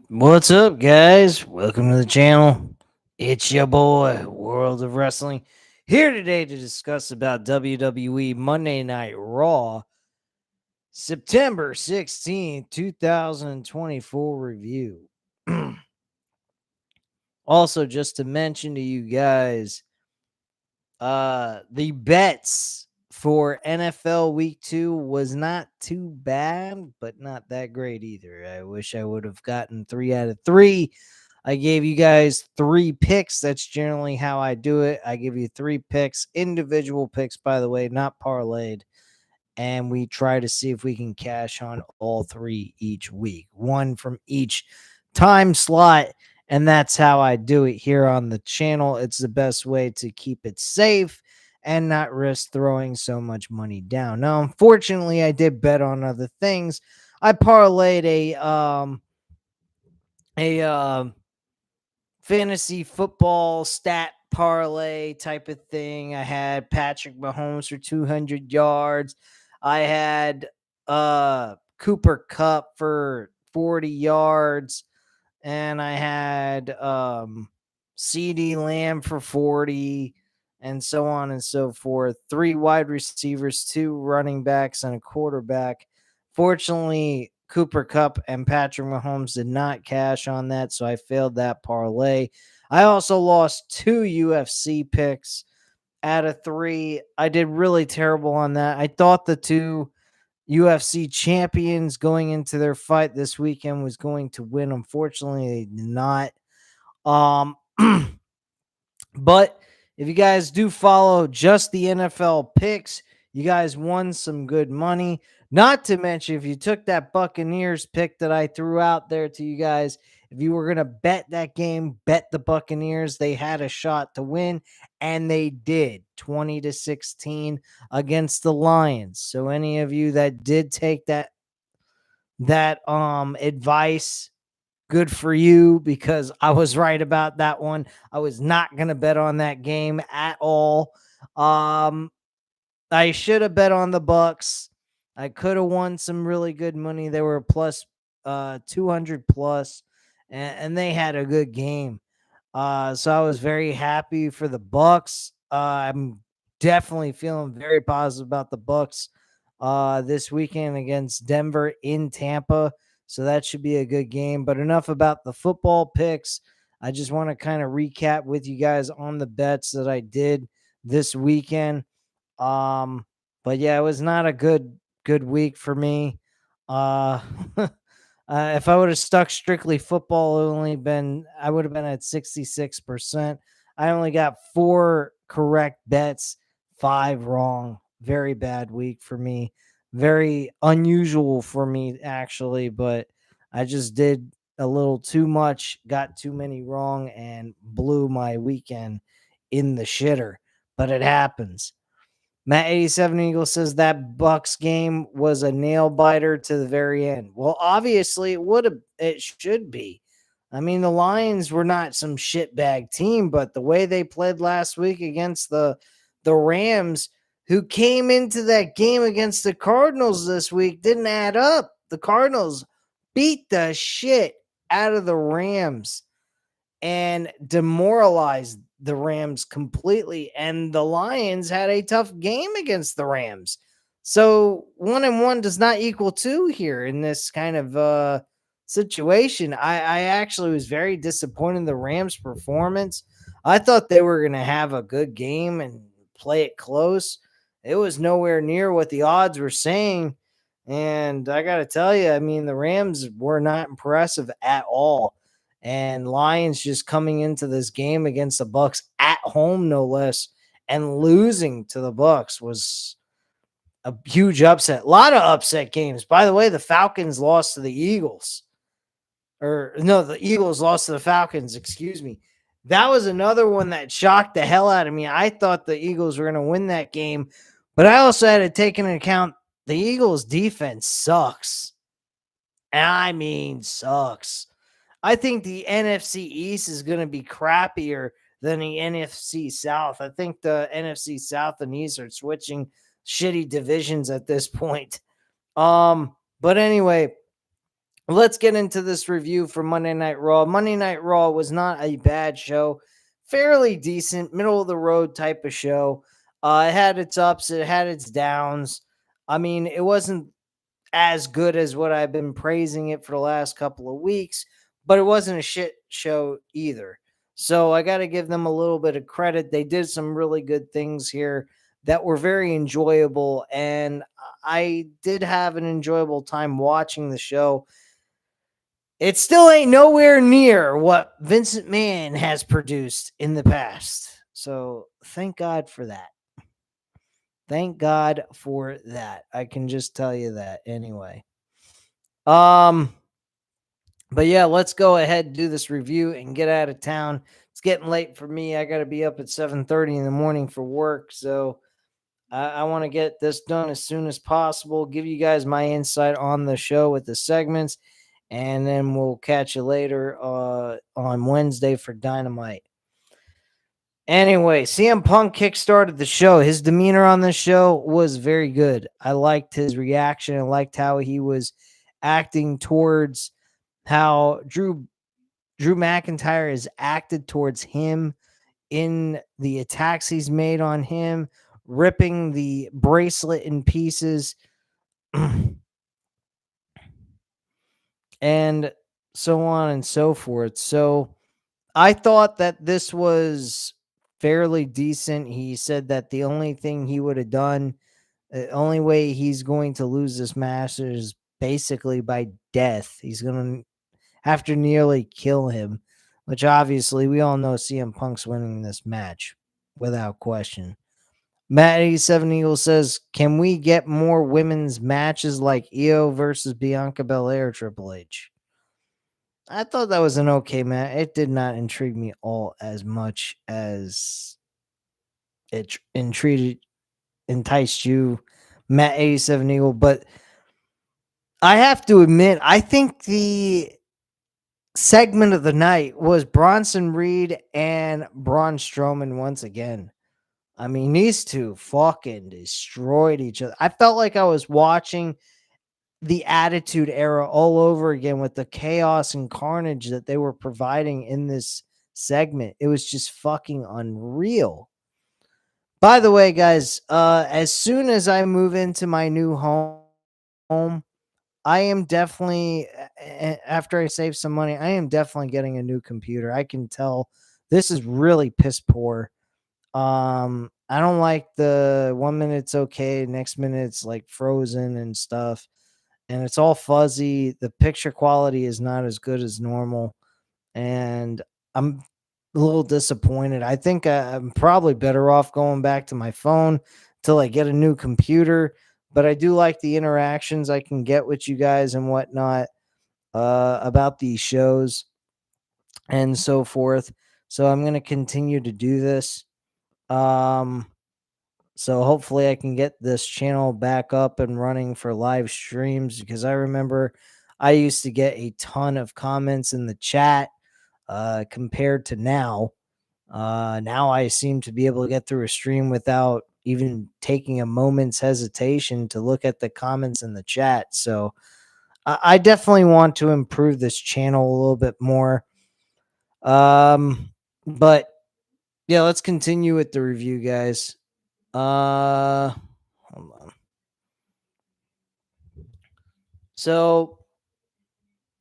What's up, guys? Welcome to the channel. It's your boy, World of Wrestling, here today to discuss about WWE Monday Night Raw, September 16th, 2024 review. Also, just to mention to you guys, the bets for NFL Week 2 was not too bad, but not that great either. I wish I would have gotten 3 out of 3. I gave you guys 3 picks. That's generally how I do it. I give you 3 picks, individual picks, by the way, not parlayed. And we try to see if we can cash on all 3 each week, one from each time slot. And that's how I do it here on the channel. It's the best way to keep it safe and not risk throwing so much money down. Now, unfortunately, I did bet on other things. I parlayed a fantasy football stat parlay type of thing. I had Patrick Mahomes for 200 yards. I had Cooper Cup for 40 yards, and I had CD Lamb for 40, and so on and so forth. 3 wide receivers, 2 running backs, and a quarterback. Fortunately, Cooper Cup and Patrick Mahomes did not cash on that, so I failed that parlay. I also lost 2 UFC picks out of 3. I did really terrible on that. I thought the 2 UFC champions going into their fight this weekend was going to win. Unfortunately, they did not. Um, but if you guys do follow just the NFL picks, you guys won some good money. Not to mention, if you took that Buccaneers pick that I threw out there to you guys, if you were going to bet that game, bet the Buccaneers. They had a shot to win, and they did 20-16 against the Lions. So any of you that did take that advice, good for you, because I was right about that one. I was not going to bet on that game at all. I should have bet on the Bucks. I could have won some really good money. They were plus 200 plus, and they had a good game. So I was very happy for the Bucks. I'm definitely feeling very positive about the Bucks this weekend against Denver in Tampa. So that should be a good game. But enough about the football picks. I just want to kind of recap with you guys on the bets that I did this weekend. But yeah, it was not a good week for me. Uh, if I would have stuck strictly football, I would have been at 66%. I only got 4 correct bets, 5 wrong. Very bad week for me. Very unusual for me, actually, but I just did a little too much, got too many wrong, and blew my weekend in the shitter. But it happens. Matt 87 Eagle says that Bucks game was a nail biter to the very end. Well, obviously it should be. I mean, the Lions were not some shitbag team, but the way they played last week against the Rams, who came into that game against the Cardinals this week, didn't add up. The Cardinals beat the shit out of the Rams and demoralized the Rams completely. And the Lions had a tough game against the Rams. So 1-1 does not equal 2 here in this kind of situation. I actually was very disappointed in the Rams' performance. I thought they were going to have a good game and play it close. It was nowhere near what the odds were saying. And I got to tell you, I mean, the Rams were not impressive at all. And Lions just coming into this game against the Bucks at home, no less, and losing to the Bucks was a huge upset. A lot of upset games. By the way, the Falcons lost to the Eagles. Or no, the Eagles lost to the Falcons, excuse me. That was another one that shocked the hell out of me. I thought the Eagles were going to win that game, but I also had to take into account the Eagles' defense sucks. And I mean sucks. I think the NFC East is going to be crappier than the NFC South. I think the NFC South and East are switching shitty divisions at this point. But anyway, let's get into this review for Monday Night Raw. Monday Night Raw was not a bad show, fairly decent, middle of the road type of show. It had its ups, it had its downs. I mean, it wasn't as good as what I've been praising it for the last couple of weeks, but it wasn't a shit show either. So I got to give them a little bit of credit. They did some really good things here that were very enjoyable, and I did have an enjoyable time watching the show. It still ain't nowhere near what Vincent Mann has produced in the past. So thank God for that. Thank God for that. I can just tell you that anyway. Um, but yeah, let's go ahead and do this review and get out of town. It's getting late for me. I got to be up at 7:30 in the morning for work, so I want to get this done as soon as possible. Give you guys my insight on the show with the segments, and then we'll catch you later on Wednesday for Dynamite. Anyway, CM Punk kickstarted the show. His demeanor on the show was very good. I liked his reaction. I liked how he was acting towards how Drew McIntyre has acted towards him in the attacks he's made on him, ripping the bracelet in pieces, and so on and so forth. So I thought that this was fairly decent. He said that the only thing he would have done, the only way he's going to lose this match is basically by death. He's going to have to nearly kill him, which obviously we all know CM Punk's winning this match without question. Matt 87 Eagle says, "Can we get more women's matches like Io versus Bianca Belair Triple H?" I thought that was an okay match. It did not intrigue me all as much as it enticed you, Matt 87 Eagle. But I have to admit, I think the segment of the night was Bronson Reed and Braun Strowman once again. I mean, these two fucking destroyed each other. I felt like I was watching the Attitude Era all over again with the chaos and carnage that they were providing in this segment. It was just fucking unreal. By the way, guys, as soon as I move into my new home, I am definitely after I save some money, I am definitely getting a new computer. I can tell this is really piss poor. I don't like the 1 minute it's okay, next minute it's like frozen and stuff, and it's all fuzzy. The picture quality is not as good as normal, and I'm a little disappointed. I think I'm probably better off going back to my phone till I get a new computer. But I do like the interactions I can get with you guys and whatnot about these shows and so forth. So I'm going to continue to do this. Um, so hopefully I can get this channel back up and running for live streams because I remember I used to get a ton of comments in the chat compared to now. Now I seem to be able to get through a stream without even taking a moment's hesitation to look at the comments in the chat. So I definitely want to improve this channel a little bit more. But yeah, let's continue with the review, guys. Hold on. So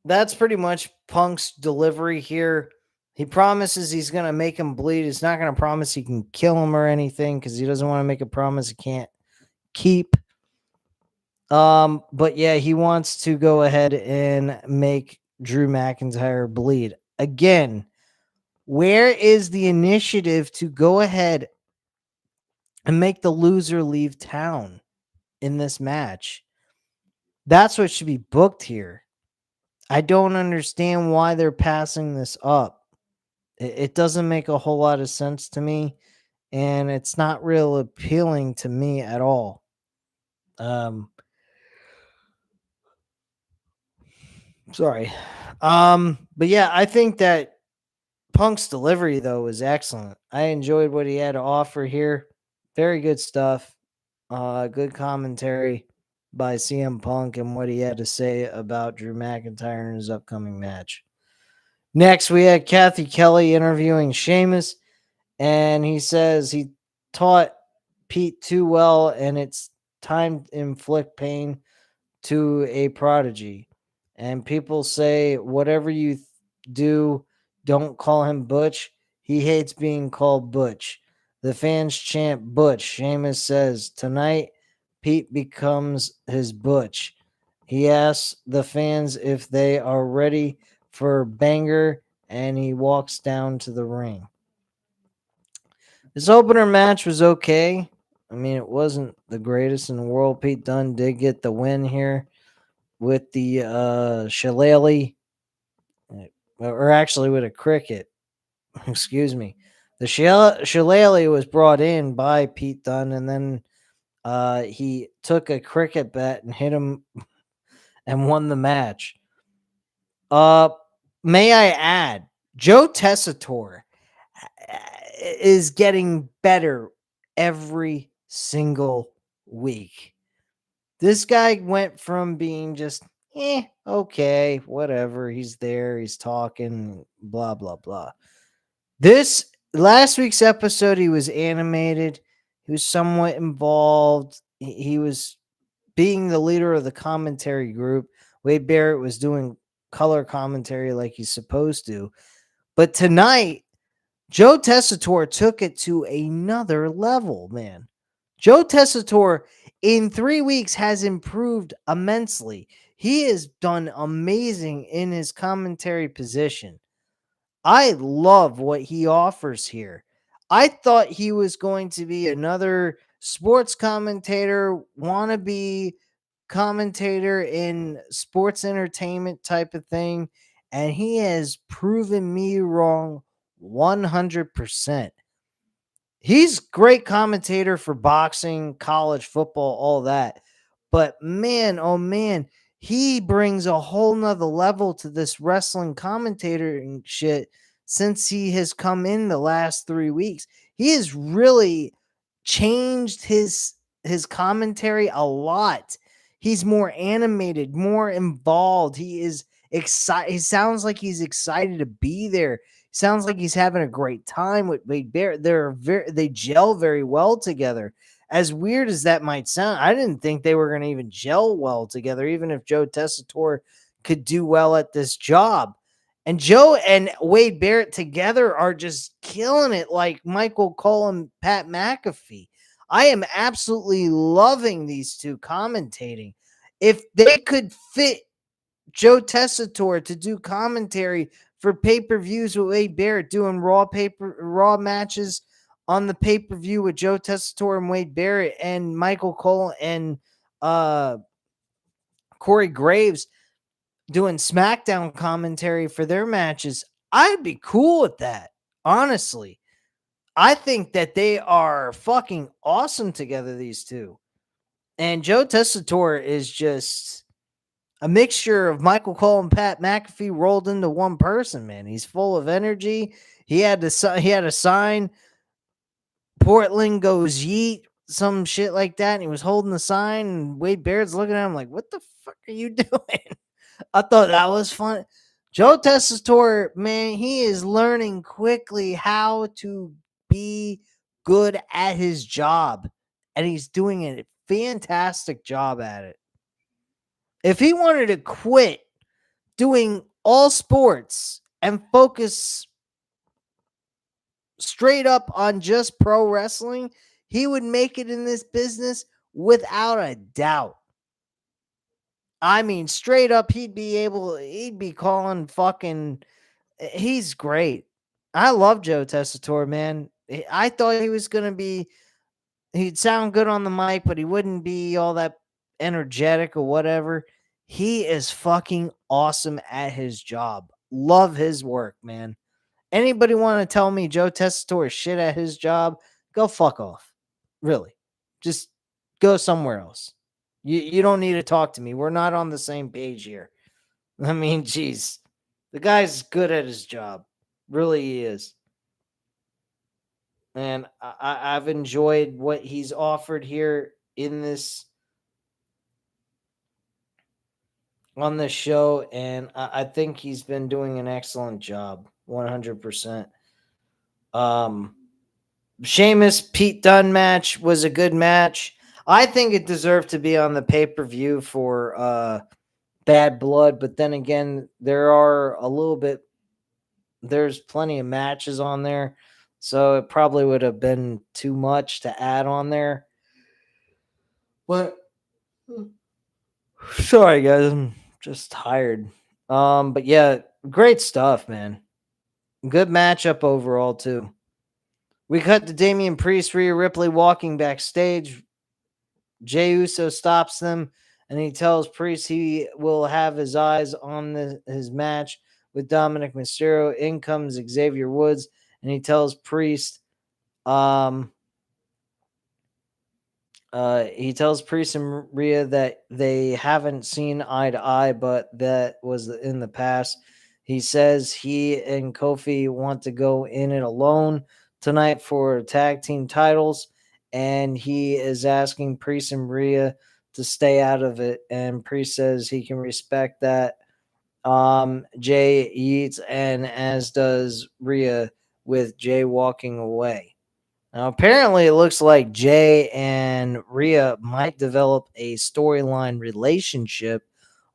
that's pretty much Punk's delivery here. He promises he's going to make him bleed. He's not going to promise he can kill him or anything because he doesn't want to make a promise he can't keep. But yeah, he wants to go ahead and make Drew McIntyre bleed. Again, where is the initiative to go ahead and make the loser leave town in this match? That's what should be booked here. I don't understand why they're passing this up. It doesn't make a whole lot of sense to me, and it's not real appealing to me at all. Sorry. But yeah, I think that Punk's delivery though was excellent. I enjoyed what he had to offer here. Very good stuff. Good commentary. by CM Punk and what he had to say about Drew McIntyre in his upcoming match. Next, we had Kathy Kelly interviewing Sheamus, and he says he taught Pete too well, and it's time to inflict pain to a prodigy. And people say, whatever you do, don't call him Butch. He hates being called Butch. The fans chant Butch. Sheamus says, tonight, Pete becomes his Butch. He asks the fans if they are ready for banger, and he walks down to the ring. His opener match was okay. I mean, it wasn't the greatest in the world. Pete Dunne did get the win here with the shillelagh, or actually with a cricket. Excuse me. The shillelagh was brought in by Pete Dunne, and then he took a cricket bat and hit him and won the match. Uh, may I add, Joe Tessitore is getting better every single week. This guy went from being just, okay, whatever. He's there, he's talking, blah, blah, blah. This last week's episode, he was animated. He was somewhat involved. He was being the leader of the commentary group. Wade Barrett was doing color commentary like he's supposed to. But tonight, Joe Tessitore took it to another level, man. Joe Tessitore in 3 weeks has improved immensely. He has done amazing in his commentary position. I love what he offers here. I thought he was going to be another sports commentator, wannabe commentator in sports entertainment type of thing, and he has proven me wrong 100%. He's great commentator for boxing, college football, all that. But man, oh man, he brings a whole nother level to this wrestling commentator and shit since he has come in the last 3 weeks. He has really changed his commentary a lot. He's more animated, more involved. He is excited. He sounds like he's excited to be there. Sounds like he's having a great time with Wade Barrett. They gel very well together. As weird as that might sound, I didn't think they were going to even gel well together, even if Joe Tessitore could do well at this job. And Joe and Wade Barrett together are just killing it like Michael Cole and Pat McAfee. I am absolutely loving these two commentating. If they could fit Joe Tessitore to do commentary for pay-per-views with Wade Barrett, doing raw matches on the pay-per-view with Joe Tessitore and Wade Barrett and Michael Cole and Corey Graves doing SmackDown commentary for their matches, I'd be cool with that. Honestly, I think that they are fucking awesome together, these two. And Joe Tessitore is just a mixture of Michael Cole and Pat McAfee rolled into one person, man. He's full of energy. He had a sign, Portland goes yeet, some shit like that. And he was holding the sign, and Wade Barrett's looking at him like, what the fuck are you doing? I thought that was fun. Joe Tessitore, man, he is learning quickly how to be good at his job. And he's doing a fantastic job at it. If he wanted to quit doing all sports and focus straight up on just pro wrestling, he would make it in this business without a doubt. I mean, straight up, he'd be calling fucking, he's great. I love Joe Tessitore, man. I thought he was going to be, he'd sound good on the mic, but he wouldn't be all that energetic or whatever. He is fucking awesome at his job. Love his work, man. Anybody want to tell me Joe Tessitore is shit at his job? Go fuck off. Really. Just go somewhere else. You don't need to talk to me. We're not on the same page here. I mean, geez. The guy's good at his job. Really, he is. And I've enjoyed what he's offered here in this on this show, and I think he's been doing an excellent job. 100%. Um, Sheamus Pete Dunne match was a good match. I think it deserved to be on the pay per view for Bad Blood, but then again, there's plenty of matches on there, so it probably would have been too much to add on there. What? Sorry, guys, I'm just tired. But yeah, great stuff, man. Good matchup overall too. We cut to Damian Priest, Rhea Ripley walking backstage. Jey Uso stops them, and he tells Priest he will have his eyes on his match with Dominic Mysterio. In comes Xavier Woods, and he tells Priest, um, and Rhea that they haven't seen eye to eye, but that was in the past. He says he and Kofi want to go in it alone tonight for tag team titles, and he is asking Priest and Rhea to stay out of it. And Priest says he can respect that. Jay eats, and as does Rhea, with Jay walking away. Now, apparently, it looks like Jay and Rhea might develop a storyline relationship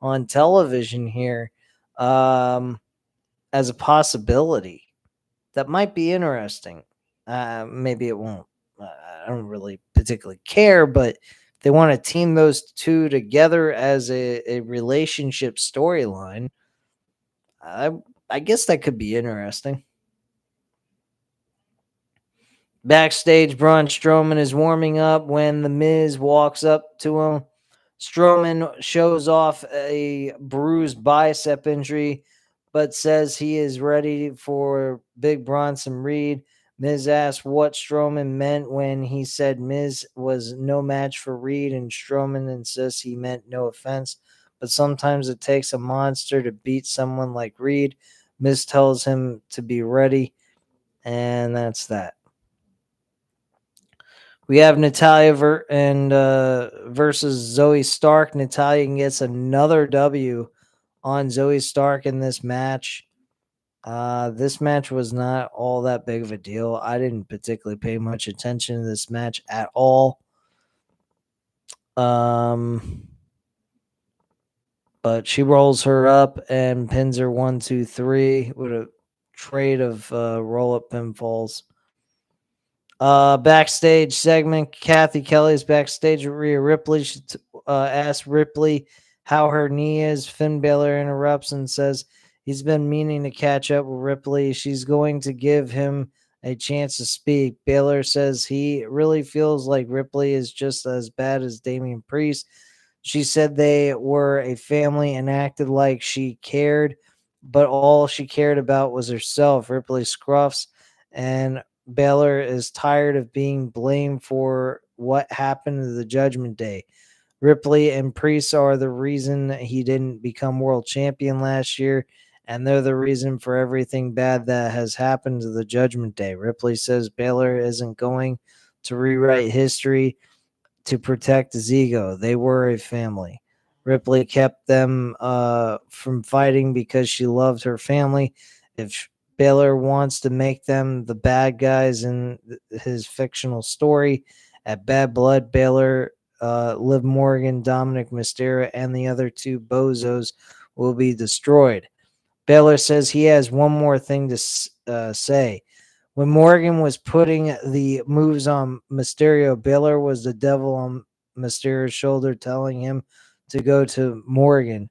on television here, um, as a possibility. That might be interesting. Maybe it won't. I don't really particularly care, but if they want to team those two together as a relationship storyline, I, I guess that could be interesting. Backstage, Braun Strowman is warming up when The Miz walks up to him. Strowman shows off a bruised bicep injury, but says he is ready for Big Bronson Reed. Miz asks what Strowman meant when he said Miz was no match for Reed, and Strowman insists he meant no offense, but sometimes it takes a monster to beat someone like Reed. Miz tells him to be ready, and that's that. We have Natalia versus Zoe Stark. Natalia gets another W on Zoe Stark in this match. This match was not all that big of a deal. I didn't particularly pay much attention to this match at all. But she rolls her up and pins her 1, 2, 3 with a trade of roll up pinfalls. Backstage segment. Kathy Kelly's backstage with Rhea Ripley. She asked Ripley how her knee is. Finn Balor interrupts and says he's been meaning to catch up with Ripley. She's going to give him a chance to speak. Balor says he really feels like Ripley is just as bad as Damian Priest. She said they were a family and acted like she cared, but all she cared about was herself. Ripley scruffs, and Balor is tired of being blamed for what happened to the Judgment Day. Ripley and Priest are the reason he didn't become world champion last year, and they're the reason for everything bad that has happened to the Judgment Day. Ripley says Balor isn't going to rewrite history to protect his ego. They were a family. Ripley kept them from fighting because she loved her family. If Balor wants to make them the bad guys in his fictional story, at Bad Blood, Balor, Liv Morgan, Dominic Mysterio, and the other two bozos will be destroyed. Balor says he has one more thing to say. When Morgan was putting the moves on Mysterio, Balor was the devil on Mysterio's shoulder, telling him to go to Morgan.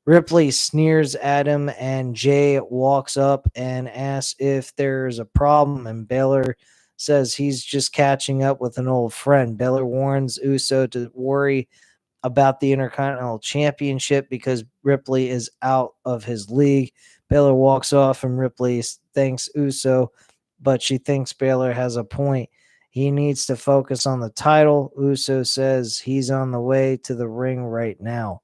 Ripley sneers at him, and Jay walks up and asks if there's a problem, and Balor says he's just catching up with an old friend. Balor warns Uso to worry about the Intercontinental Championship because Ripley is out of his league. Balor walks off, and Ripley thanks Uso, but she thinks Balor has a point. He needs to focus on the title. Uso says he's on the way to the ring right now.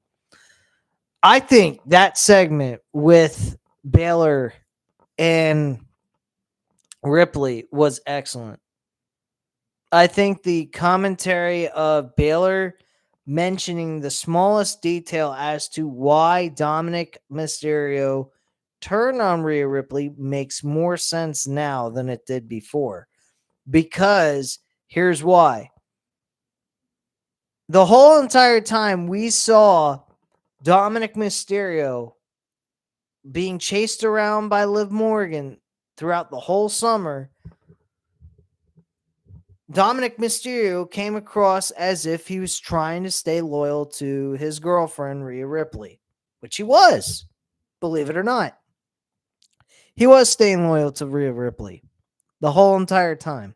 I think that segment with Balor and Ripley was excellent. I think the commentary of Balor mentioning the smallest detail as to why Dominic Mysterio turned on Rhea Ripley makes more sense now than it did before. Because here's why. The whole entire time we saw Dominic Mysterio being chased around by Liv Morgan throughout the whole summer, Dominic Mysterio came across as if he was trying to stay loyal to his girlfriend, Rhea Ripley, which he was, believe it or not. He was staying loyal to Rhea Ripley the whole entire time.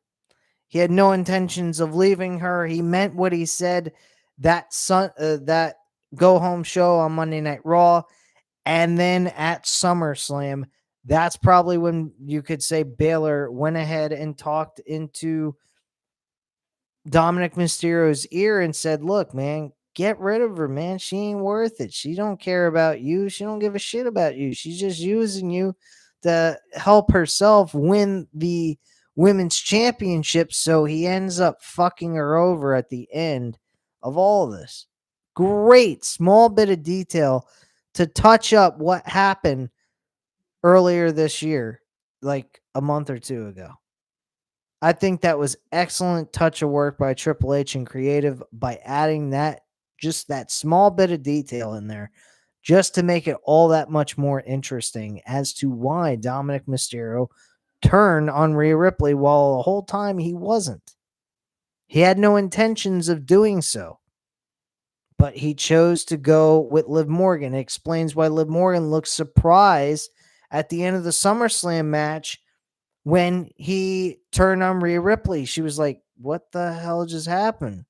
He had no intentions of leaving her. He meant what he said that go home show on Monday Night Raw, and then at SummerSlam. That's probably when you could say Baylor went ahead and talked into Dominic Mysterio's ear and said, "Look, man, get rid of her, man. She ain't worth it. She don't care about you. She don't give a shit about you. She's just using you to help herself win the women's championship." So he ends up fucking her over at the end of all of this. Great small bit of detail to touch up what happened earlier this year, like a month or two ago. I think that was excellent touch of work by Triple H and creative by adding that small bit of detail in there just to make it all that much more interesting as to why Dominic Mysterio turned on Rhea Ripley while the whole time he wasn't. He had no intentions of doing so, but he chose to go with Liv Morgan. It explains why Liv Morgan looked surprised at the end of the SummerSlam match when he turned on Rhea Ripley. She was like, "What the hell just happened?"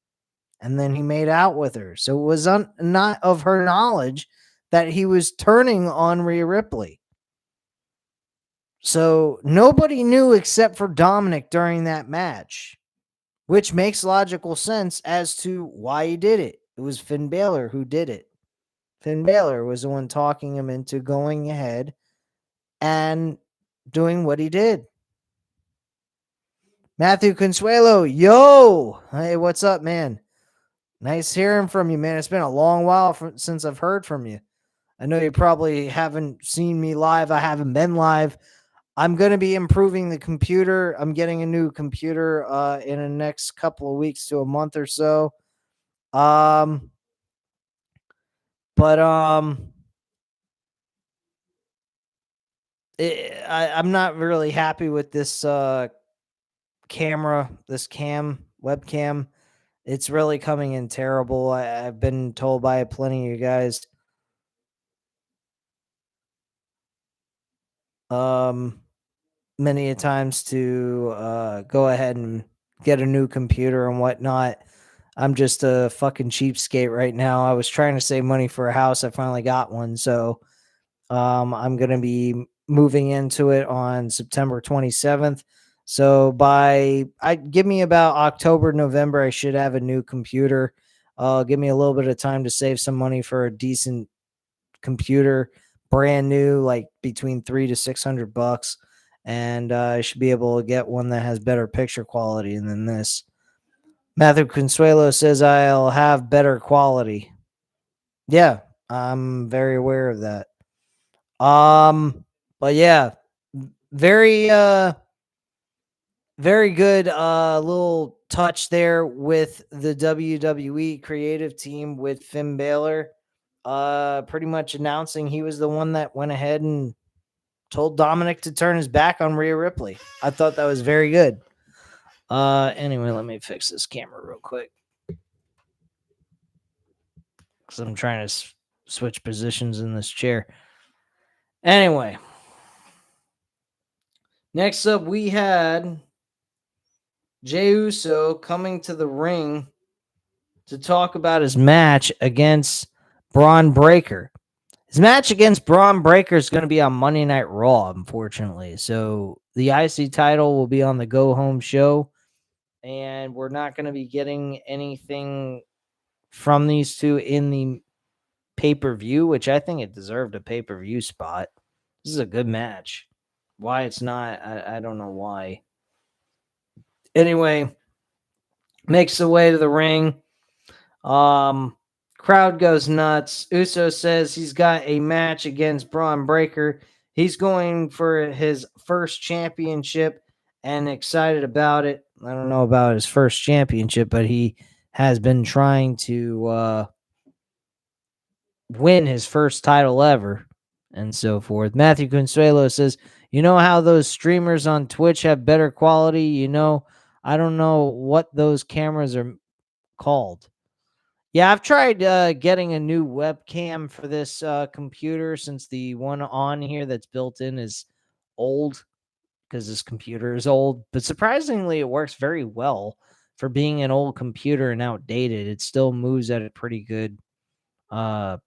And then he made out with her. So it was not of her knowledge that he was turning on Rhea Ripley. So nobody knew except for Dominic during that match, which makes logical sense as to why he did it. It was Finn Balor who did it. Finn Balor was the one talking him into going ahead and doing what he did. Matthew Consuelo, yo, hey, what's up, man? Nice hearing from you, man. It's been a long while since I've heard from you. I know you probably haven't seen me live. I haven't been live. I'm going to be improving the computer. I'm getting a new computer in the next couple of weeks to a month or so. But I'm not really happy with this camera, this webcam. It's really coming in terrible. I've been told by plenty of you guys. Many a times to go ahead and get a new computer and whatnot. I'm just a fucking cheapskate right now. I was trying to save money for a house. I finally got one. So I'm going to be moving into it on September 27th. So give me about October, November, I should have a new computer. Give me a little bit of time to save some money for a decent computer, brand new, like between $300 to $600. And I should be able to get one that has better picture quality than this. Matthew Consuelo says I'll have better quality. Yeah, I'm very aware of that. But yeah, very very good little touch there with the WWE creative team with Finn Balor pretty much announcing he was the one that went ahead and told Dominic to turn his back on Rhea Ripley. I thought that was very good. Anyway, let me fix this camera real quick because I'm trying to switch positions in this chair. Anyway, next up we had Jey Uso coming to the ring to talk about his match against Braun Breaker. His match against Braun Breaker is going to be on Monday Night Raw, unfortunately. So the IC title will be on the Go Home show, and we're not going to be getting anything from these two in the pay-per-view, which I think it deserved a pay-per-view spot. This is a good match. Why it's not, I don't know why. Anyway, makes the way to the ring. Um, Crowd goes nuts. Uso says he's got a match against Braun Breaker. He's going for his first championship and excited about it. I don't know about his first championship, but he has been trying to win his first title ever and so forth. Matthew Consuelo says, you know how those streamers on Twitch have better quality? I don't know what those cameras are called. Yeah, I've tried getting a new webcam for this computer since the one on here that's built in is old because this computer is old. But surprisingly, it works very well for being an old computer and outdated. It still moves at a pretty good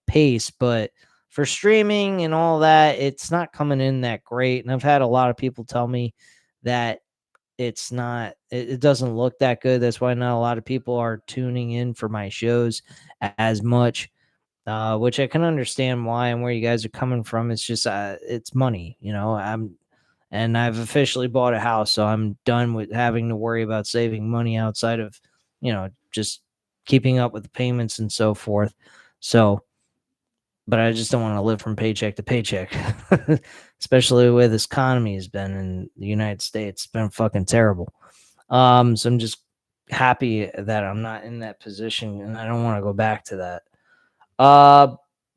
pace, but for streaming and all that, it's not coming in that great. And I've had a lot of people tell me that it doesn't look that good. That's why not a lot of people are tuning in for my shows as much, which I can understand why and where you guys are coming from. It's just it's money, I've officially bought a house, so I'm done with having to worry about saving money outside of just keeping up with the payments and so forth. So, but I just don't want to live from paycheck to paycheck, especially the way this economy has been in the United States. It's been fucking terrible. So I'm just happy that I'm not in that position, and I don't want to go back to that.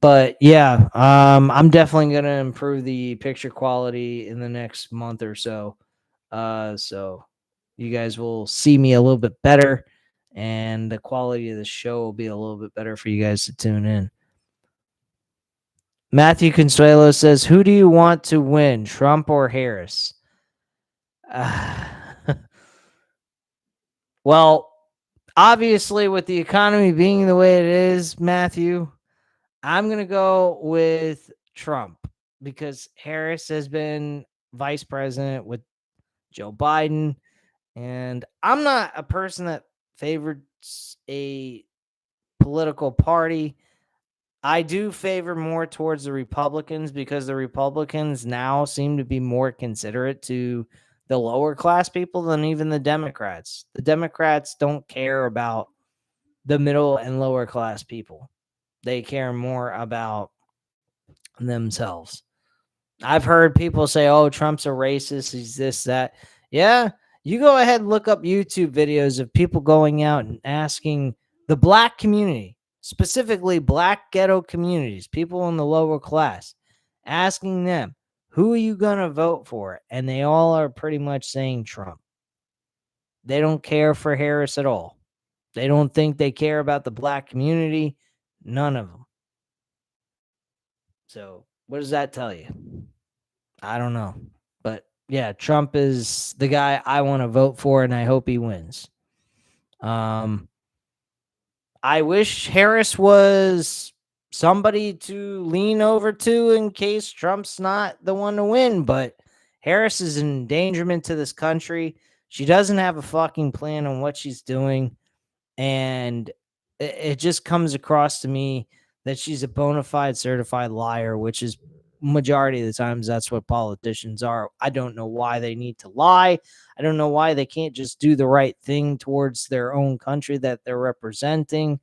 But yeah, I'm definitely gonna improve the picture quality in the next month or so. So you guys will see me a little bit better, and the quality of the show will be a little bit better for you guys to tune in. Matthew Consuelo says, "Who do you want to win, Trump or Harris?" Well, obviously, with the economy being the way it is, Matthew, I'm going to go with Trump because Harris has been vice president with Joe Biden. And I'm not a person that favors a political party. I do favor more towards the Republicans because the Republicans now seem to be more considerate to the lower class people than even the Democrats. The Democrats don't care about the middle and lower class people. They care more about themselves. I've heard people say, oh, Trump's a racist. He's this, that. Yeah. You go ahead and look up YouTube videos of people going out and asking the black community, specifically black ghetto communities, people in the lower class, asking them, who are you going to vote for? And they all are pretty much saying Trump. They don't care for Harris at all. They don't think they care about the black community. None of them. So, what does that tell you? I don't know. But yeah, Trump is the guy I want to vote for, and I hope he wins. I wish Harris was somebody to lean over to in case Trump's not the one to win, but Harris is an endangerment to this country. She doesn't have a fucking plan on what she's doing. And it just comes across to me that she's a bona fide certified liar, which is majority of the times that's what politicians are. I don't know why they need to lie. I don't know why they can't just do the right thing towards their own country that they're representing.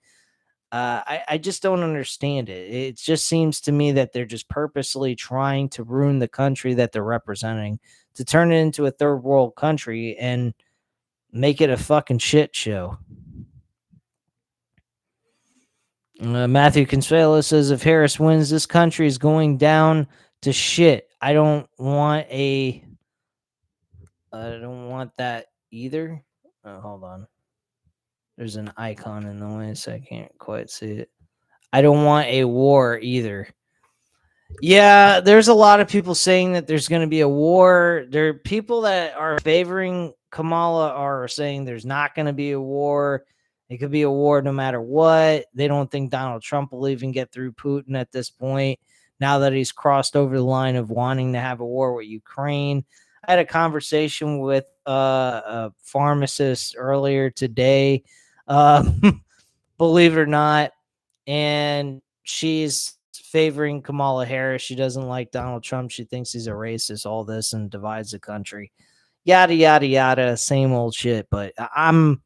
I just don't understand it. It just seems to me that they're just purposely trying to ruin the country that they're representing, to turn it into a third world country and make it a fucking shit show. Matthew Consuelo says, if Harris wins, this country is going down to shit. I don't want that either. Hold on. There's an icon in the way, so I can't quite see it. I don't want a war either. Yeah, there's a lot of people saying that there's going to be a war. There are people that are favoring Kamala are saying there's not going to be a war. It could be a war no matter what. They don't think Donald Trump will even get through Putin at this point, now that he's crossed over the line of wanting to have a war with Ukraine. I had a conversation with a pharmacist earlier today, believe it or not, and she's favoring Kamala Harris. She doesn't like Donald Trump. She thinks he's a racist, all this, and divides the country. Yada, yada, yada. Same old shit. But I'm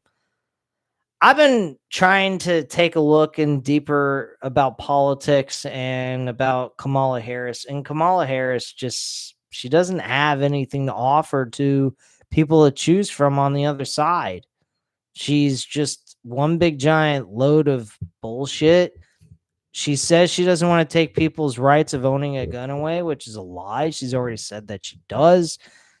I've been trying to take a look in deeper about politics and about Kamala Harris. And Kamala Harris just she doesn't have anything to offer to people to choose from on the other side. She's just one big giant load of bullshit. She says she doesn't want to take people's rights of owning a gun away, which is a lie. She's already said that she does.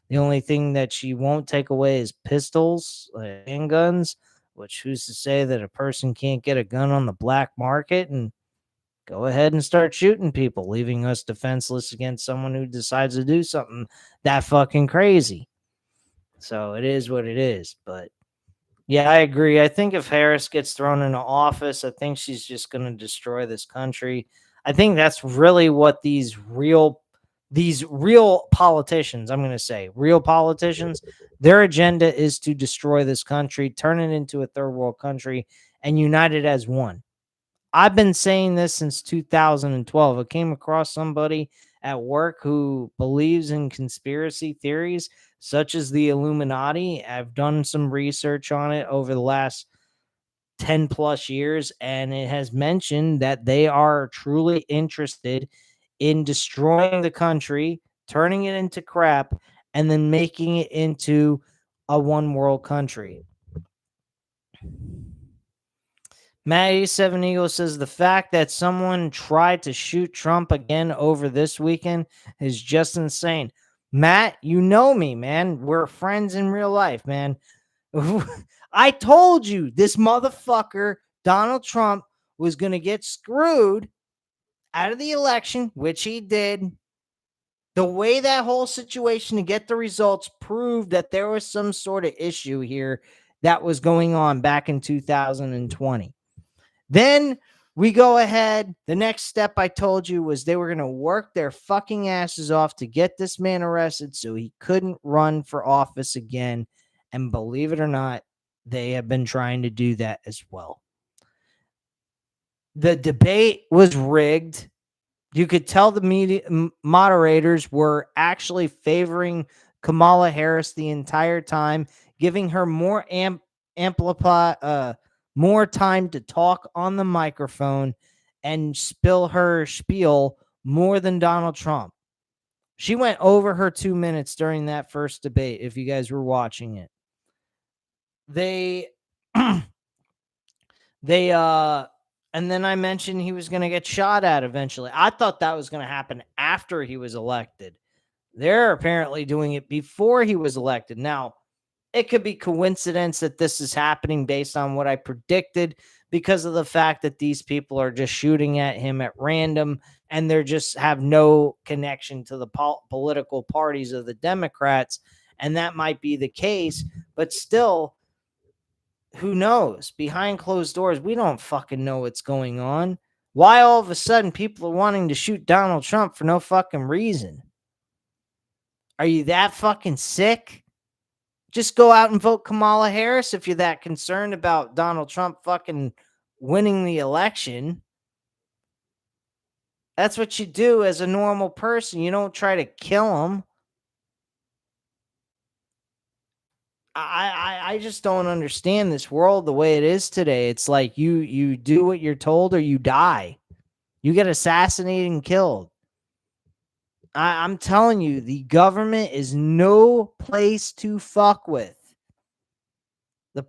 The only thing that she won't take away is pistols, handguns, which who's to say that a person can't get a gun on the black market and go ahead and start shooting people, leaving us defenseless against someone who decides to do something that fucking crazy. So it is what it is. But yeah, I agree. I think if Harris gets thrown into office, I think she's just going to destroy this country. I think that's really what these real politicians, I'm going to say, real politicians, their agenda is to destroy this country, turn it into a third world country and unite it as one. I've been saying this since 2012. I came across somebody at work who believes in conspiracy theories such as the Illuminati. I've done some research on it over the last 10 plus years, and it has mentioned that they are truly interested in destroying the country, turning it into crap, and then making it into a one world country. Matt87 Eagle says the fact that someone tried to shoot Trump again over this weekend is just insane. Matt, you know me, man. We're friends in real life, man. I told you this motherfucker, Donald Trump, was going to get screwed out of the election, which he did. The way that whole situation to get the results proved that there was some sort of issue here that was going on back in 2020. Then we go ahead. The next step I told you was they were going to work their fucking asses off to get this man arrested so he couldn't run for office again. And believe it or not, they have been trying to do that as well. The debate was rigged. You could tell the media moderators were actually favoring Kamala Harris the entire time, giving her more more time to talk on the microphone and spill her spiel more than Donald Trump. She went over her 2 minutes during that first debate, if you guys were watching it. They and then I mentioned he was going to get shot at eventually. I thought that was going to happen after he was elected. They're apparently doing it before he was elected. Now, it could be coincidence that this is happening based on what I predicted because of the fact that these people are just shooting at him at random and they're just have no connection to the political parties of the Democrats. And that might be the case, but still, who knows? Behind closed doors, we don't fucking know what's going on. Why all of a sudden people are wanting to shoot Donald Trump for no fucking reason? Are you that fucking sick? Just go out and vote Kamala Harris if you're that concerned about Donald Trump fucking winning the election. That's what you do as a normal person. You don't try to kill him. I just don't understand this world the way it is today. It's like you do what you're told or you die. You get assassinated and killed. I'm telling you, the government is no place to fuck with. The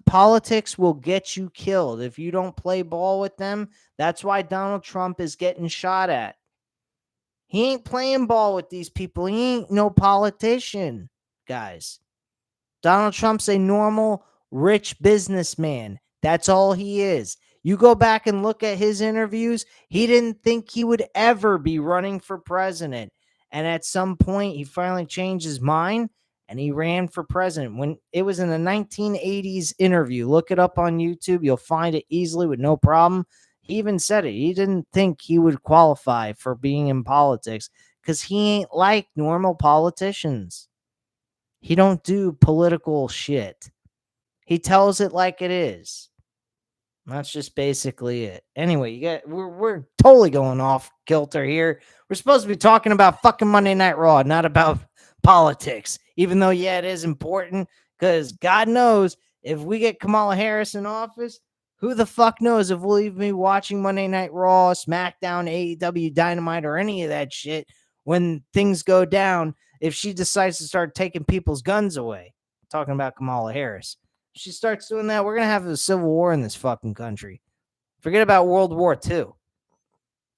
politics will get you killed if you don't play ball with them. That's why Donald Trump is getting shot at. He ain't playing ball with these people. He ain't no politician, guys. Donald Trump's a normal, rich businessman. That's all he is. You go back and look at his interviews, he didn't think he would ever be running for president. And at some point, he finally changed his mind and he ran for president. When it was in the 1980s interview, look it up on YouTube. You'll find it easily with no problem. He even said it. He didn't think he would qualify for being in politics because he ain't like normal politicians. He don't do political shit. He tells it like it is. That's just basically it. Anyway, we're totally going off kilter here. We're supposed to be talking about fucking Monday Night Raw, not about politics. Even though, yeah, it is important because God knows if we get Kamala Harris in office, who the fuck knows if we'll even be watching Monday Night Raw, SmackDown, AEW, Dynamite, or any of that shit when things go down if she decides to start taking people's guns away. I'm talking about Kamala Harris. If she starts doing that, we're going to have a civil war in this fucking country. Forget about World War II.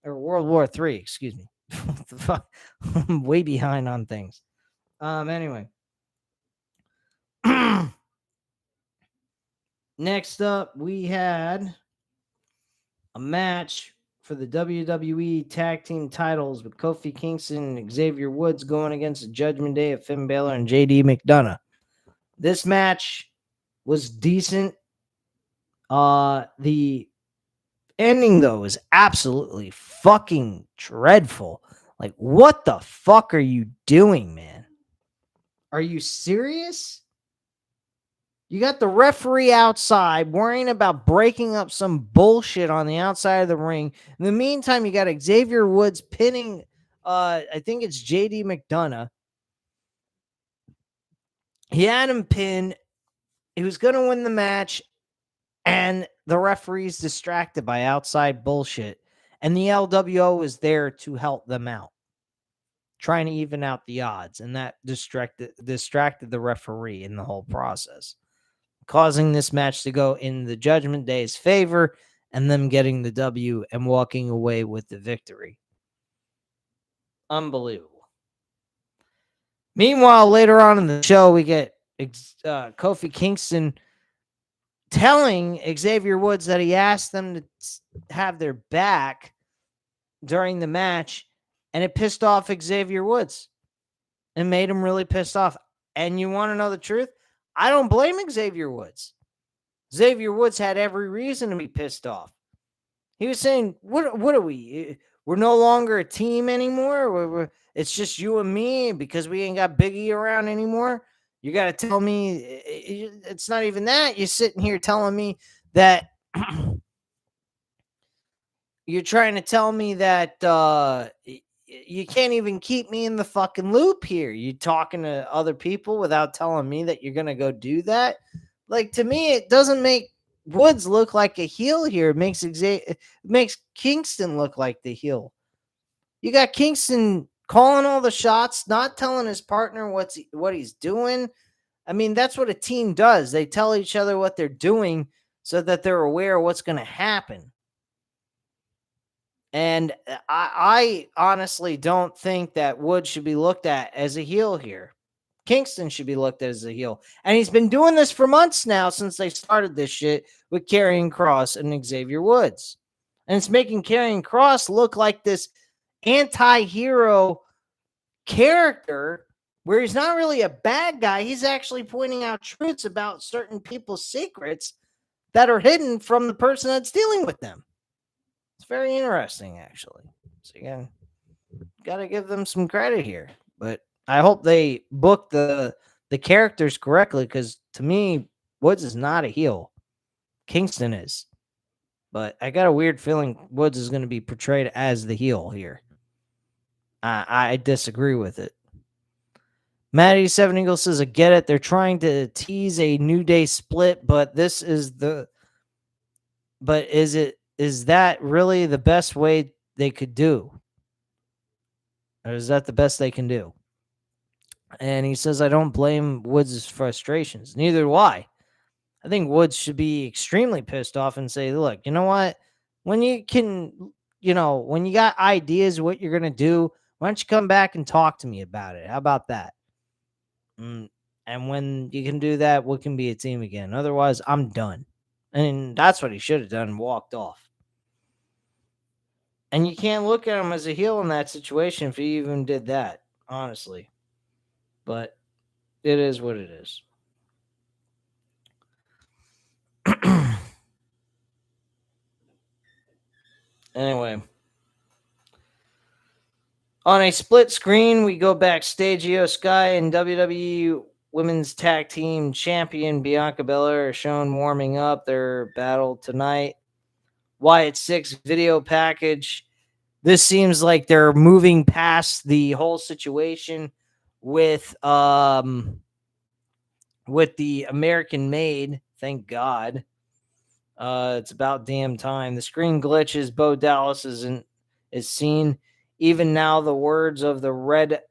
Or World War III, excuse me. What the fuck? I'm way behind on things. Anyway. Next up, we had a match for the WWE Tag Team titles with Kofi Kingston and Xavier Woods going against the Judgment Day of Finn Balor and JD McDonough. This match was decent. The ending, though, is absolutely fucking dreadful. Like, what the fuck are you doing, man? Are you serious? You got the referee outside worrying about breaking up some bullshit on the outside of the ring. In the meantime, you got Xavier Woods pinning, I think it's JD McDonough. He had him pinned. He was going to win the match, and the referee's distracted by outside bullshit. And the LWO is there to help them out, trying to even out the odds. And that distracted the referee in the whole process, causing this match to go in the Judgment Day's favor and them getting the W and walking away with the victory. Unbelievable. Meanwhile, later on in the show, we get Kofi Kingston telling Xavier Woods that he asked them to have their back during the match, and it pissed off Xavier Woods and made him really pissed off. And you want to know the truth? I don't blame Xavier Woods. Xavier Woods had every reason to be pissed off. He was saying, what are we? We're no longer a team anymore. It's just you and me because we ain't got Big E around anymore. You got to tell me it's not even that. You're sitting here telling me that you're trying to tell me that you can't even keep me in the fucking loop here. You talking to other people without telling me that you're going to go do that. Like, to me, it doesn't make Woods look like a heel here. It makes Kingston look like the heel. You got Kingston calling all the shots, not telling his partner what he's doing. I mean, that's what a team does. They tell each other what they're doing so that they're aware of what's going to happen. And I honestly don't think that Woods should be looked at as a heel here. Kingston should be looked at as a heel. And he's been doing this for months now since they started this shit with Karrion Kross and Xavier Woods. And it's making Karrion Kross look like this anti-hero character where he's not really a bad guy. He's actually pointing out truths about certain people's secrets that are hidden from the person that's dealing with them. It's very interesting, actually. So again, got to give them some credit here. But I hope they book the characters correctly, because to me, Woods is not a heel. Kingston is. But I got a weird feeling Woods is going to be portrayed as the heel here. I disagree with it. Matt 87 Eagle says, I get it. They're trying to tease a New Day split, but this is is that really the best way they could do? Or is that the best they can do? And he says, I don't blame Woods' frustrations. Neither do I. I think Woods should be extremely pissed off and say, look, you know what? When you can, when you got ideas what you're going to do, why don't you come back and talk to me about it? How about that? And when you can do that, we can be a team again. Otherwise, I'm done. And that's what he should have done and walked off. And you can't look at him as a heel in that situation if he even did that, honestly. But it is what it is. Anyway. On a split screen, we go backstage. Io Sky and WWE Women's Tag Team Champion Bianca Belair are shown warming up their battle tonight. Wyatt Six video package. This seems like they're moving past the whole situation with the American Made Thank God. It's about damn time. The screen glitches. Bo Dallas is seen. Even now, the words of the red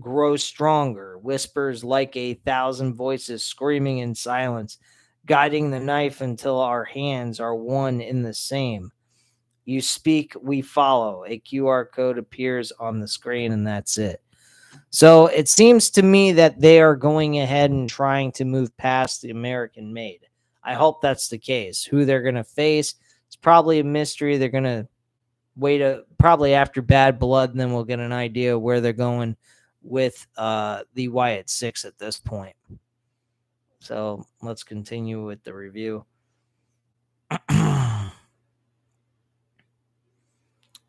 grow stronger. Whispers like 1,000 voices screaming in silence, guiding the knife until our hands are one in the same. You speak, we follow. A QR code appears on the screen, and that's it. So it seems to me that they are going ahead and trying to move past the American made. I hope that's the case. Who they're going to face, it's probably a mystery. They're going to wait probably after Bad Blood, and then we'll get an idea where they're going with the Wyatt 6 at this point. So let's continue with the review.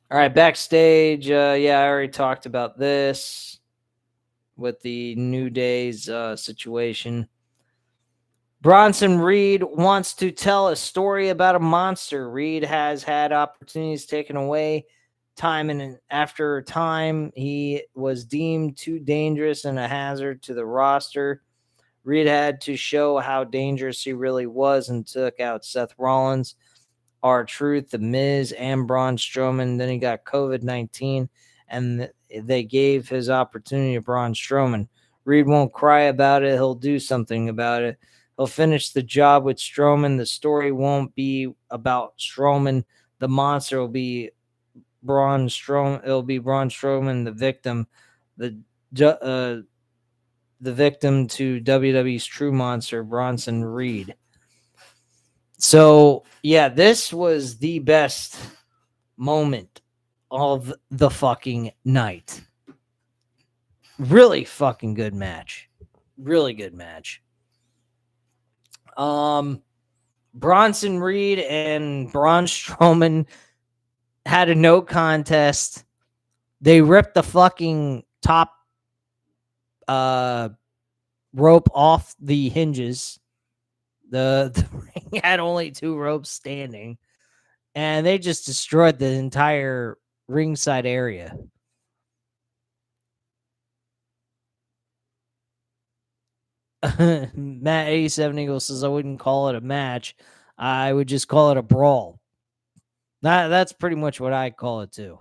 All right, backstage. Yeah, I already talked about this with the New Day's situation. Bronson Reed wants to tell a story about a monster. Reed has had opportunities taken away time and after time. He was deemed too dangerous and a hazard to the roster. Reed had to show how dangerous he really was and took out Seth Rollins, R-Truth, The Miz, and Braun Strowman. Then he got COVID-19, and they gave his opportunity to Braun Strowman. Reed won't cry about it. He'll do something about it. He'll finish the job with Strowman. The story won't be about Strowman. The monster will be Braun Strowman. It'll be Braun Strowman, the victim, the victim to WWE's true monster, Bronson Reed. So, yeah, this was the best moment of the fucking night. Really fucking good match. Really good match. Bronson Reed and Braun Strowman had a no contest. They ripped the fucking top rope off the hinges. The ring had only 2 ropes standing, and they just destroyed the entire ringside area. Matt 87 Eagle says, I wouldn't call it a match. I would just call it a brawl. That's pretty much what I call it too.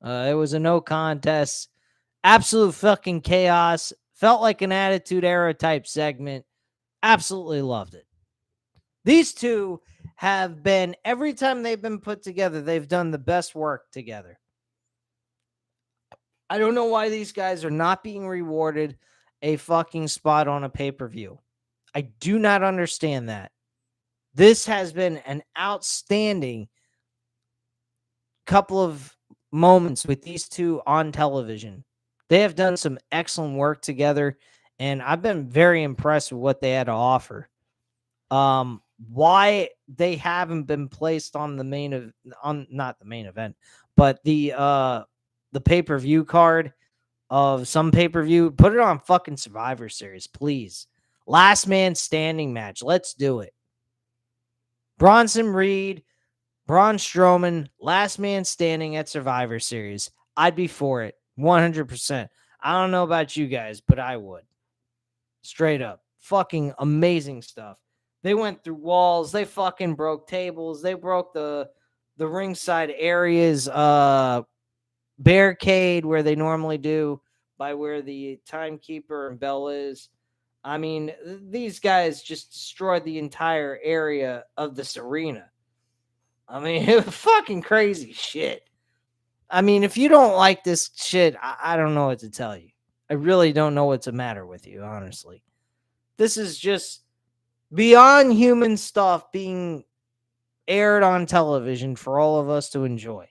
It was a no contest. Absolute fucking chaos. Felt like an Attitude Era type segment. Absolutely loved it. These two have been, every time they've been put together, they've done the best work together. I don't know why these guys are not being rewarded a fucking spot on a pay-per-view. I do not understand that. This has been an outstanding couple of moments with these two on television. They have done some excellent work together, and I've been very impressed with what they had to offer. Why they haven't been placed on the not the main event, but the pay-per-view card of some pay-per-view, put it on fucking Survivor Series, please. Last man standing match. Let's do it. Bronson Reed, Braun Strowman, last man standing at Survivor Series. I'd be for it. 100%. I don't know about you guys, but I would. Straight up. Fucking amazing stuff. They went through walls. They fucking broke tables. They broke the ringside areas barricade where they normally do by where the timekeeper and bell is. I mean, these guys just destroyed the entire area of this arena. I mean, it was fucking crazy shit. I mean, if you don't like this shit, I don't know what to tell you. I really don't know what's the matter with you, honestly. This is just beyond human stuff being aired on television for all of us to enjoy.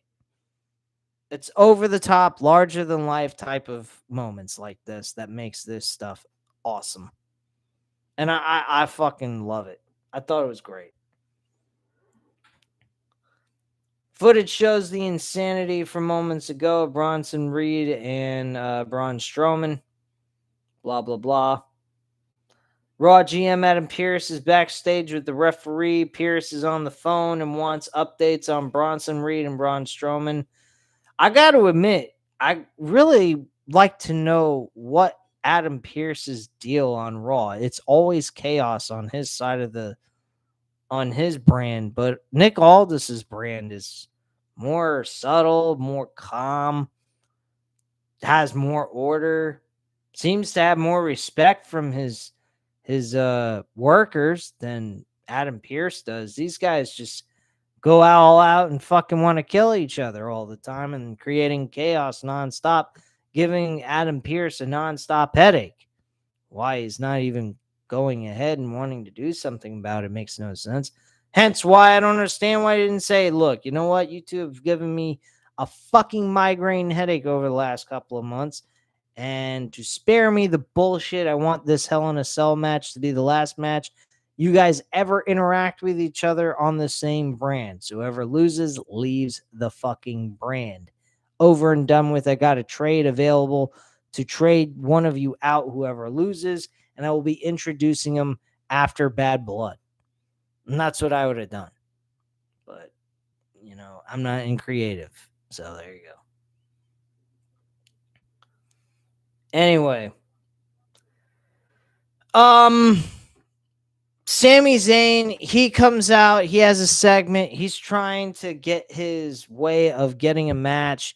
It's over the top, larger than life type of moments like this that makes this stuff awesome. And I fucking love it. I thought it was great. Footage shows the insanity from moments ago of Bronson Reed and Braun Strowman. Blah, blah, blah. Raw GM Adam Pearce is backstage with the referee. Pearce is on the phone and wants updates on Bronson Reed and Braun Strowman. I got to admit, I really like to know what Adam Pearce's deal on Raw. It's always chaos on his side of the on his brand, but Nick Aldis's brand is more subtle, more calm, has more order, seems to have more respect from his workers than Adam Pierce does. These guys just go all out and fucking want to kill each other all the time and creating chaos nonstop, giving Adam Pierce a nonstop headache. Why he's not even going ahead and wanting to do something about it makes no sense. Hence why I don't understand why he didn't say, look, you know what? You two have given me a fucking migraine headache over the last couple of months. And to spare me the bullshit, I want this Hell in a Cell match to be the last match you guys ever interact with each other on the same brand. So whoever loses leaves the fucking brand. Over and done with. I got a trade available to trade one of you out, whoever loses, and I will be introducing them after Bad Blood. And that's what I would have done. But, I'm not in creative. So there you go. Anyway. Sami Zayn, he comes out, he has a segment, he's trying to get his way of getting a match.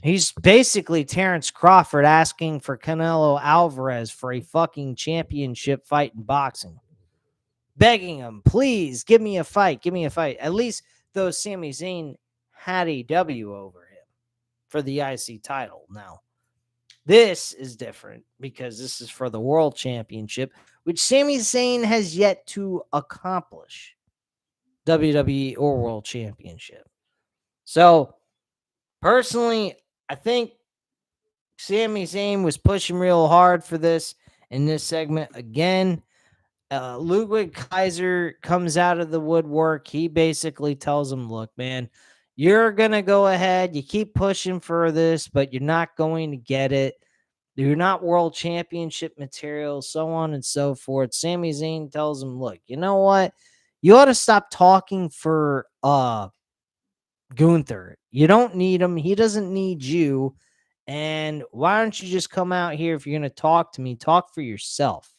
He's basically Terrence Crawford asking for Canelo Alvarez for a fucking championship fight in boxing. Begging him, please, give me a fight, give me a fight. At least though Sami Zayn had a W over him for the IC title. Now, this is different because this is for the World Championship, which Sami Zayn has yet to accomplish. WWE or World Championship. So, personally, I think Sami Zayn was pushing real hard for this in this segment again. Ludwig Kaiser comes out of the woodwork. He basically tells him, look, man, you're going to go ahead. You keep pushing for this, but you're not going to get it. You're not world championship material, so on and so forth. Sami Zayn tells him, look, you know what? You ought to stop talking for Gunther. You don't need him. He doesn't need you. And why don't you just come out here if you're going to talk to me? Talk for yourself.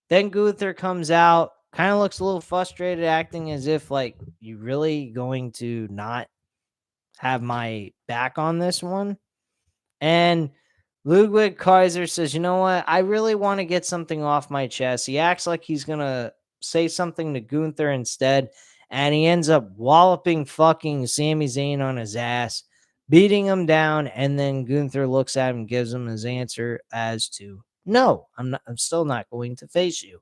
Then Gunther comes out, kind of looks a little frustrated, acting as if, like, you really going to not have my back on this one? And Ludwig Kaiser says, you know what? I really want to get something off my chest. He acts like he's going to say something to Gunther instead. And he ends up walloping fucking Sami Zayn on his ass, beating him down. And then Gunther looks at him and gives him his answer as to, no, I'm still not going to face you.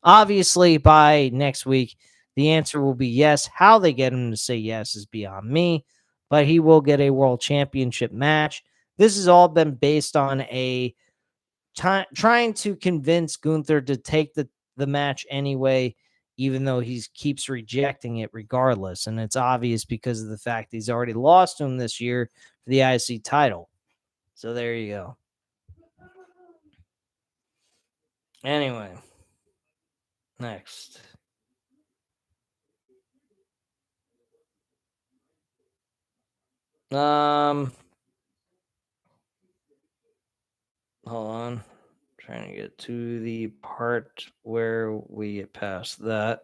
Obviously, by next week, the answer will be yes. How they get him to say yes is beyond me, but he will get a world championship match. This has all been based on a trying to convince Gunther to take the match anyway, even though he keeps rejecting it regardless. And it's obvious because of the fact he's already lost to him this year for the IC title. So there you go. Anyway, next. Hold on. Trying to get to the part where we get past that.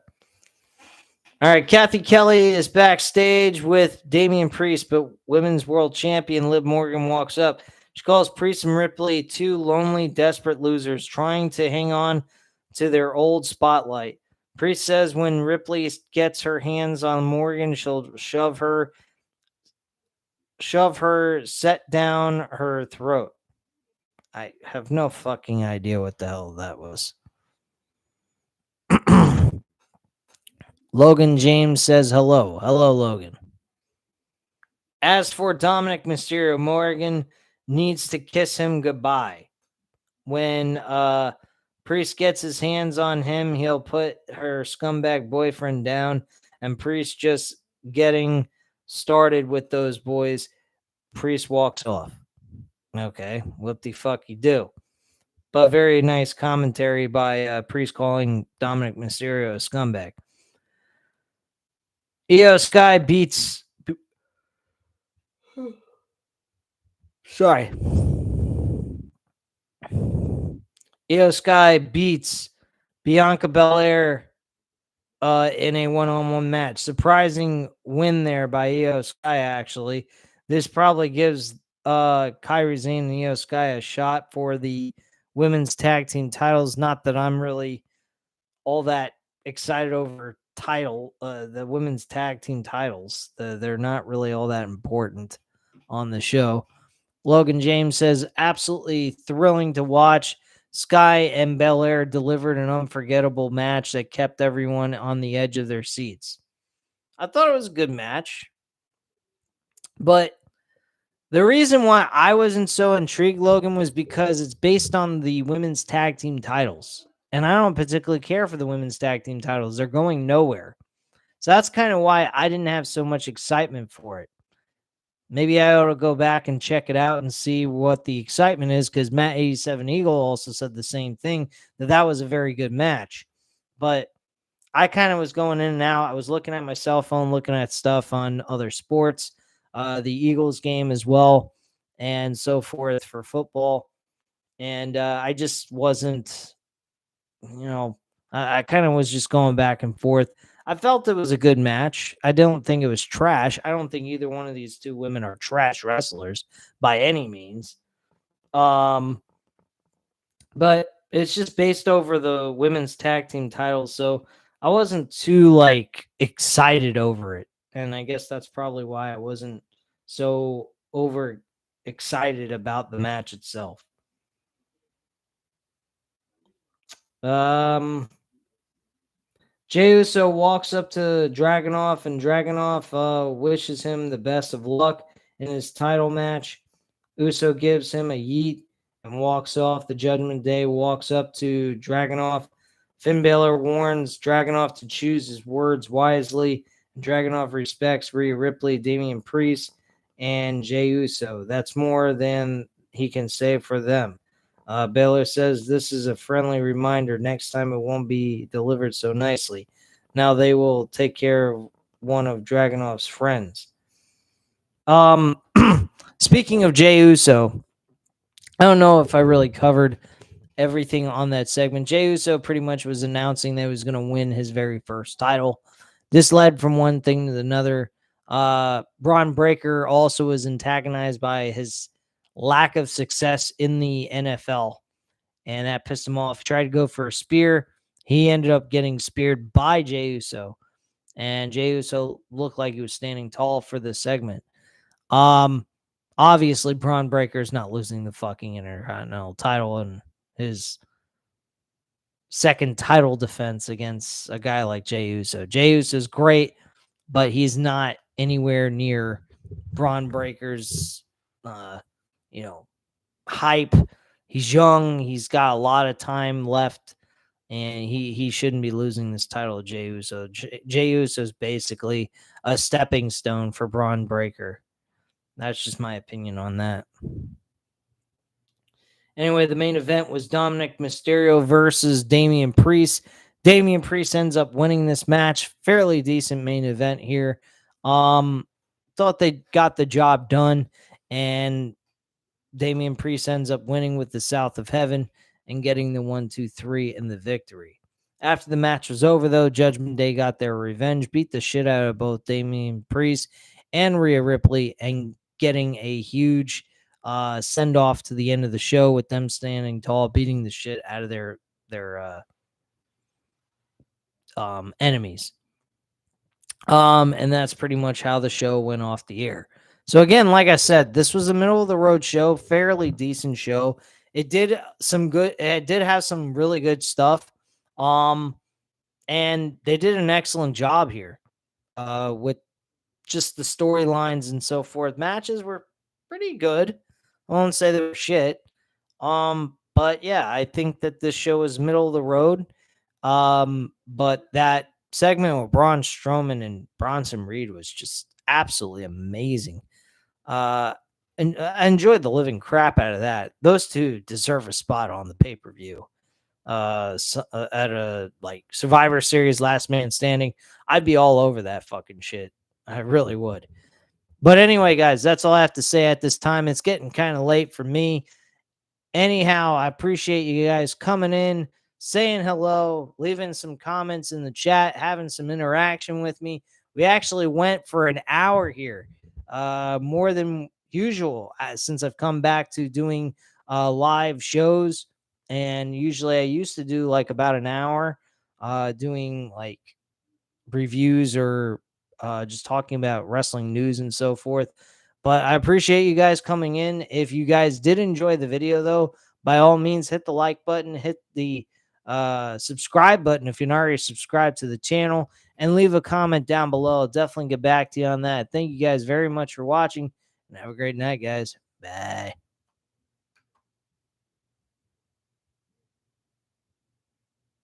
All right, Kathy Kelly is backstage with Damian Priest, but women's world champion Liv Morgan walks up. She calls Priest and Ripley two lonely, desperate losers trying to hang on to their old spotlight. Priest says when Ripley gets her hands on Morgan, she'll shove her, set down her throat. I have no fucking idea what the hell that was. Logan James says hello. Hello, Logan. As for Dominic Mysterio, Morgan needs to kiss him goodbye. When Priest gets his hands on him, he'll put her scumbag boyfriend down, and Priest just getting started with those boys. Priest walks off. Okay, what the fuck you do? But very nice commentary by Priest calling Dominic Mysterio a scumbag. Io Sky beats. Sorry. Io Sky beats Bianca Belair in a one-on-one match. Surprising win there by Io Sky, actually. This probably gives Kairi Sane and Io Sky a shot for the women's tag team titles. Not that I'm really all that excited over the women's tag team titles. They're not really all that important on the show. Logan James says, absolutely thrilling to watch. Sky and Belair delivered an unforgettable match that kept everyone on the edge of their seats. I thought it was a good match, but the reason why I wasn't so intrigued, Logan, was because it's based on the women's tag team titles. And I don't particularly care for the women's tag team titles. They're going nowhere. So that's kind of why I didn't have so much excitement for it. Maybe I ought to go back and check it out and see what the excitement is, because Matt 87 Eagle also said the same thing, that was a very good match. But I kind of was going in and out. I was looking at my cell phone, looking at stuff on other sports, the Eagles game as well, and so forth for football. And I just wasn't, I kind of was just going back and forth. I felt it was a good match. I don't think it was trash. I don't think either one of these two women are trash wrestlers by any means. But it's just based over the women's tag team titles, so I wasn't too excited over it. And I guess that's probably why I wasn't so over excited about the match itself. Jey Uso walks up to Dragunov, and Dragunov wishes him the best of luck in his title match. Uso gives him a yeet and walks off. The Judgment Day walks up to Dragunov. Finn Balor warns Dragunov to choose his words wisely. Dragunov respects Rhea Ripley, Damian Priest, and Jey Uso. That's more than he can say for them. Balor says this is a friendly reminder. Next time it won't be delivered so nicely. Now they will take care of one of Dragunov's friends. Speaking of Jey Uso, I don't know if I really covered everything on that segment. Jey Uso pretty much was announcing that he was going to win his very first title. This led from one thing to another. Braun Breaker also was antagonized by his lack of success in the NFL, and that pissed him off. He tried to go for a spear. He ended up getting speared by Jey Uso, and Jey Uso looked like he was standing tall for this segment. Obviously, Braun Breaker is not losing the fucking Intercontinental title in his second title defense against a guy like Jey Uso. Jey Uso is great, but he's not anywhere near Braun Breaker's, hype. He's young. He's got a lot of time left, and he shouldn't be losing this title to Jey Uso. Jey Uso is basically a stepping stone for Braun Breaker. That's just my opinion on that. Anyway, the main event was Dominic Mysterio versus Damian Priest. Damian Priest ends up winning this match. Fairly decent main event here. Thought they got the job done, and Damian Priest ends up winning with the South of Heaven and getting the 1-2-3 and the victory. After the match was over, though, Judgment Day got their revenge, beat the shit out of both Damian Priest and Rhea Ripley, and getting a huge send off to the end of the show with them standing tall, beating the shit out of their enemies. And that's pretty much how the show went off the air. So again, like I said, this was a middle of the road show, fairly decent show. It did have some really good stuff. And they did an excellent job here with just the storylines and so forth. Matches were pretty good. I won't say they were shit. But yeah, I think that this show is middle of the road. But that segment with Braun Strowman and Bronson Reed was just absolutely amazing. And I enjoyed the living crap out of that. Those two deserve a spot on the pay-per-view. At a Survivor Series Last Man Standing, I'd be all over that fucking shit. I really would. But anyway, guys, that's all I have to say at this time. It's getting kind of late for me. Anyhow, I appreciate you guys coming in, saying hello, leaving some comments in the chat, having some interaction with me. We actually went for an hour here, more than usual, since I've come back to doing live shows. And usually I used to do like about an hour doing like reviews or just talking about wrestling news and so forth. But I appreciate you guys coming in. If you guys did enjoy the video, though, by all means, hit the like button, hit the subscribe button if you're not already subscribed to the channel, and leave a comment down below. I'll definitely get back to you on that. Thank you guys very much for watching, and have a great night, guys. Bye.